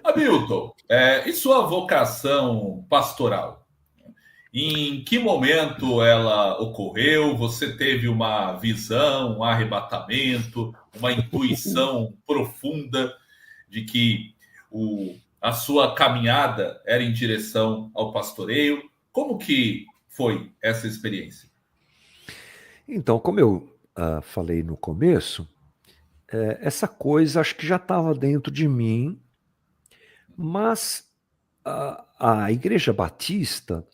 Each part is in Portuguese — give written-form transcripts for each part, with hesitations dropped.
Hamilton, e sua vocação pastoral? Em que momento ela ocorreu? Você teve uma visão, um arrebatamento, uma intuição profunda de que a sua caminhada era em direção ao pastoreio? Como que foi essa experiência? Então, como eu falei no começo, essa coisa acho que já estava dentro de mim, mas a Igreja Batista,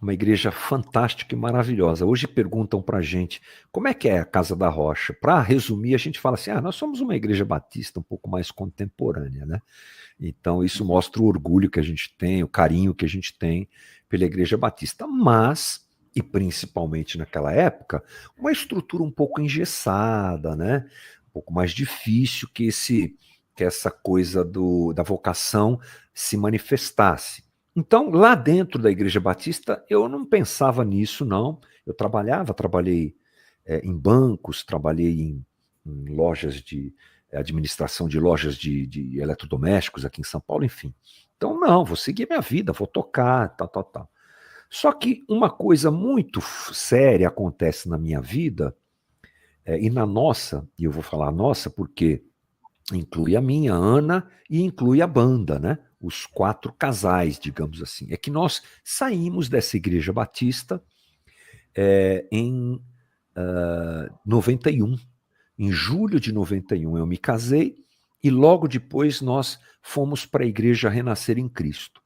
uma igreja fantástica e maravilhosa. Hoje perguntam para a gente como é que é a Casa da Rocha. Para resumir, a gente fala assim: nós somos uma igreja batista um pouco mais contemporânea, né? Então, isso mostra o orgulho que a gente tem, o carinho que a gente tem pela Igreja Batista. Mas, e principalmente naquela época, uma estrutura um pouco engessada, né? Um pouco mais difícil que essa coisa da vocação se manifestasse. Então, lá dentro da Igreja Batista, eu não pensava nisso, não. Eu trabalhei em bancos, trabalhei em lojas de administração de lojas de eletrodomésticos aqui em São Paulo, enfim. Então, não, vou seguir minha vida, vou tocar, tal, tal, tal. Só que uma coisa muito séria acontece na minha vida, e na nossa, e eu vou falar nossa porque inclui a minha, a Ana, e inclui a banda, né? Os 4 casais, digamos assim. É que nós saímos dessa igreja batista em 91. Em julho de 91 eu me casei e logo depois nós fomos para a Igreja Renascer em Cristo.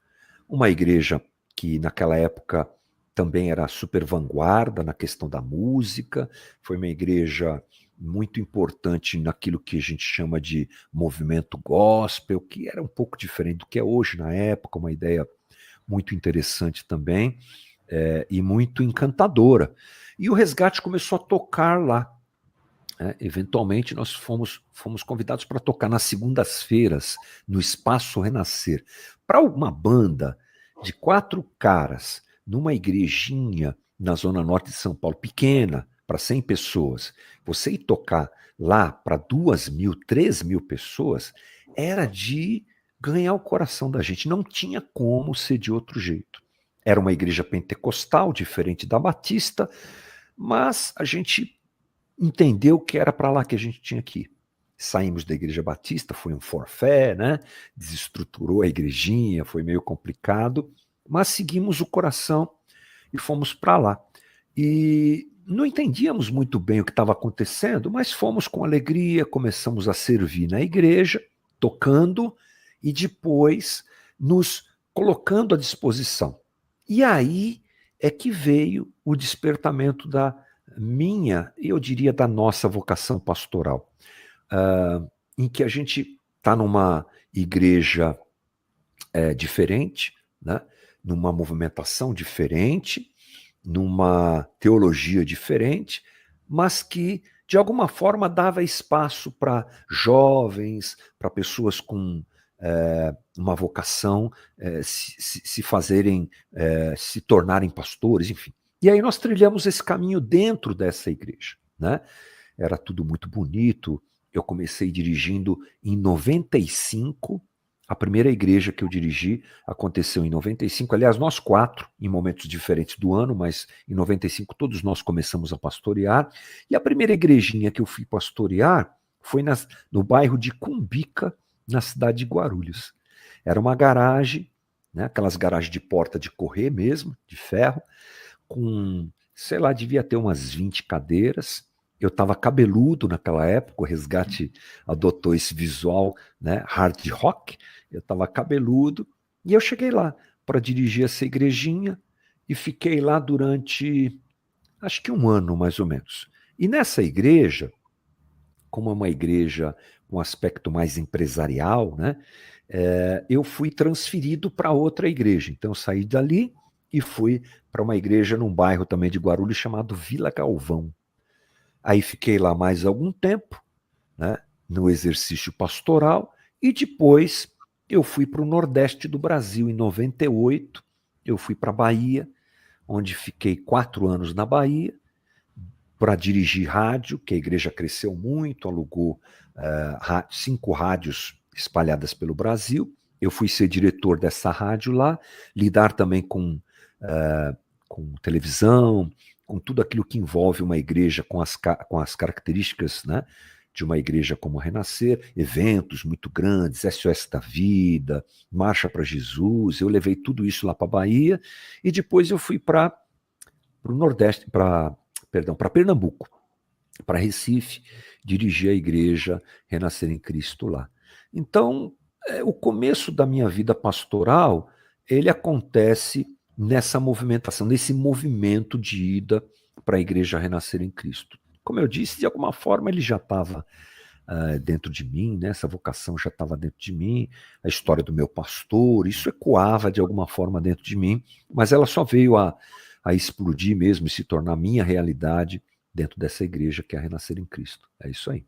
Uma igreja que naquela época também era super vanguarda na questão da música, foi uma igreja muito importante naquilo que a gente chama de movimento gospel, que era um pouco diferente do que é hoje na época, uma ideia muito interessante também, e muito encantadora. E o Resgate começou a tocar lá. Eventualmente, nós fomos convidados para tocar nas segundas-feiras, no Espaço Renascer. Para uma banda de 4 caras, numa igrejinha na Zona Norte de São Paulo, pequena, para 100 pessoas, você ir tocar lá para 2.000, 3.000 pessoas, era de ganhar o coração da gente. Não tinha como ser de outro jeito. Era uma igreja pentecostal, diferente da Batista, mas a gente entendeu que era para lá que a gente tinha que ir. Saímos da Igreja Batista, foi um forfé, né? Desestruturou a igrejinha, foi meio complicado, mas seguimos o coração e fomos para lá. E não entendíamos muito bem o que estava acontecendo, mas fomos com alegria, começamos a servir na igreja, tocando e depois nos colocando à disposição. E aí é que veio o despertamento da minha, e eu diria da nossa vocação pastoral, em que a gente está numa igreja diferente, né? Numa movimentação diferente, numa teologia diferente, mas que de alguma forma dava espaço para jovens, para pessoas com uma vocação se fazerem, se tornarem pastores, enfim. E aí nós trilhamos esse caminho dentro dessa igreja, né? Era tudo muito bonito. Eu comecei dirigindo em 95. A primeira igreja que eu dirigi aconteceu em 95. Aliás, nós 4, em momentos diferentes do ano, mas em 95 todos nós começamos a pastorear. E a primeira igrejinha que eu fui pastorear foi no bairro de Cumbica, na cidade de Guarulhos. Era uma garagem, né, aquelas garagens de porta de correr mesmo, de ferro, com, sei lá, devia ter umas 20 cadeiras. Eu estava cabeludo naquela época, o Resgate adotou esse visual, né, hard rock. Eu estava cabeludo e eu cheguei lá para dirigir essa igrejinha e fiquei lá durante, acho que 1 ano mais ou menos. E nessa igreja, como é uma igreja com um aspecto mais empresarial, né, eu fui transferido para outra igreja. Então eu saí dali e fui para uma igreja num bairro também de Guarulhos chamado Vila Galvão. Aí fiquei lá mais algum tempo, né, no exercício pastoral, e depois eu fui para o Nordeste do Brasil. Em 98, eu fui para a Bahia, onde fiquei 4 anos na Bahia, para dirigir rádio, que a igreja cresceu muito, alugou 5 rádios espalhadas pelo Brasil, eu fui ser diretor dessa rádio lá, lidar também com televisão, com tudo aquilo que envolve uma igreja, com as características, né, de uma igreja como Renascer, eventos muito grandes, SOS da Vida, Marcha para Jesus. Eu levei tudo isso lá para a Bahia e depois eu fui para o Nordeste, para Pernambuco, para Recife, dirigir a igreja Renascer em Cristo lá. Então, o começo da minha vida pastoral, ele acontece nessa movimentação, nesse movimento de ida para a igreja Renascer em Cristo. Como eu disse, de alguma forma ele já estava dentro de mim, né? Essa vocação já estava dentro de mim, a história do meu pastor, isso ecoava de alguma forma dentro de mim, mas ela só veio a explodir mesmo e se tornar minha realidade dentro dessa igreja que é a Renascer em Cristo. É isso aí.